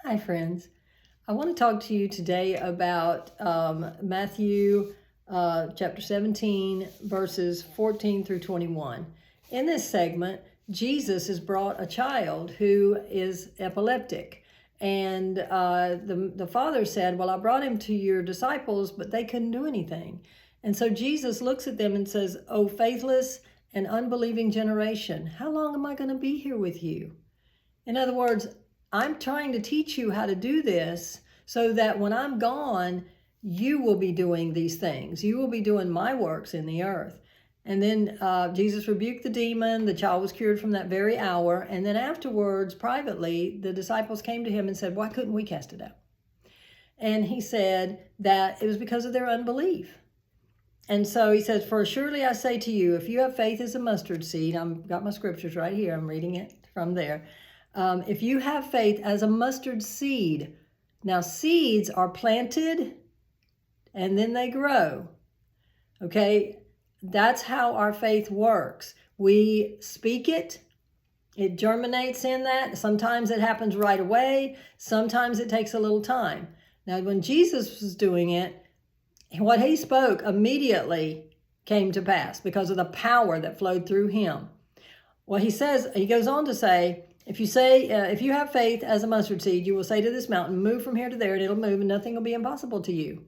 Hi, friends. I want to talk to you today about Matthew chapter 17, verses 14 through 21. In this segment, Jesus has brought a child who is epileptic. And the father said, well, I brought him to your disciples, but they couldn't do anything. And so Jesus looks at them and says, oh, faithless and unbelieving generation, how long am I going to be here with you? In other words, I'm trying to teach you how to do this so that when I'm gone, you will be doing these things. You will be doing my works in the earth. And then Jesus rebuked the demon. The child was cured from that very hour. And then afterwards, privately, the disciples came to him and said, why couldn't we cast it out? And he said that it was because of their unbelief. And so he says, for surely I say to you, if you have faith as a mustard seed, I've got my scriptures right here. I'm reading it from there. If you have faith as a mustard seed, now seeds are planted and then they grow. Okay, that's how our faith works. We speak it, it germinates in that. Sometimes it happens right away. Sometimes it takes a little time. Now, when Jesus was doing it, what he spoke immediately came to pass because of the power that flowed through him. Well, he goes on to say, if you have faith as a mustard seed, you will say to this mountain, move from here to there, and it'll move, and nothing will be impossible to you.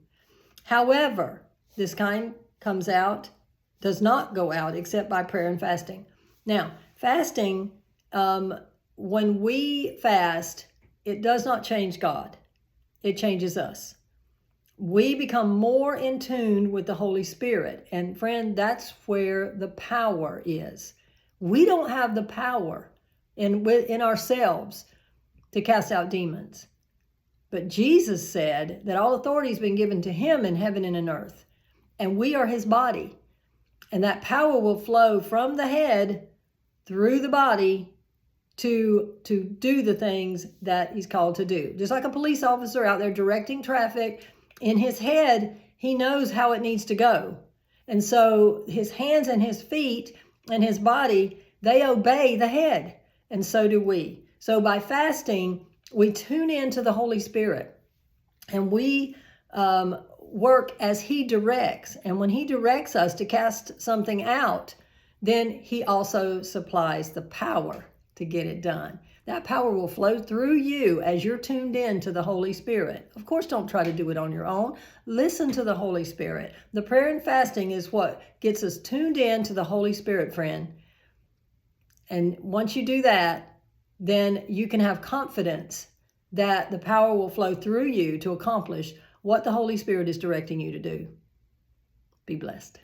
However, this kind does not go out except by prayer and fasting. Now, fasting, when we fast, it does not change God. It changes us. We become more in tune with the Holy Spirit. And friend, that's where the power is. We don't have the power in ourselves to cast out demons. But Jesus said that all authority has been given to him in heaven and in earth. And we are his body. And that power will flow from the head through the body to do the things that he's called to do. Just like a police officer out there directing traffic, in his head, he knows how it needs to go. And so his hands and his feet and his body, they obey the head. And so do we. So by fasting, we tune into the Holy Spirit and we work as he directs. And when he directs us to cast something out, then he also supplies the power to get it done. That power will flow through you as you're tuned in to the Holy Spirit. Of course, don't try to do it on your own. Listen to the Holy Spirit. The prayer and fasting is what gets us tuned in to the Holy Spirit, friend. And once you do that, then you can have confidence that the power will flow through you to accomplish what the Holy Spirit is directing you to do. Be blessed.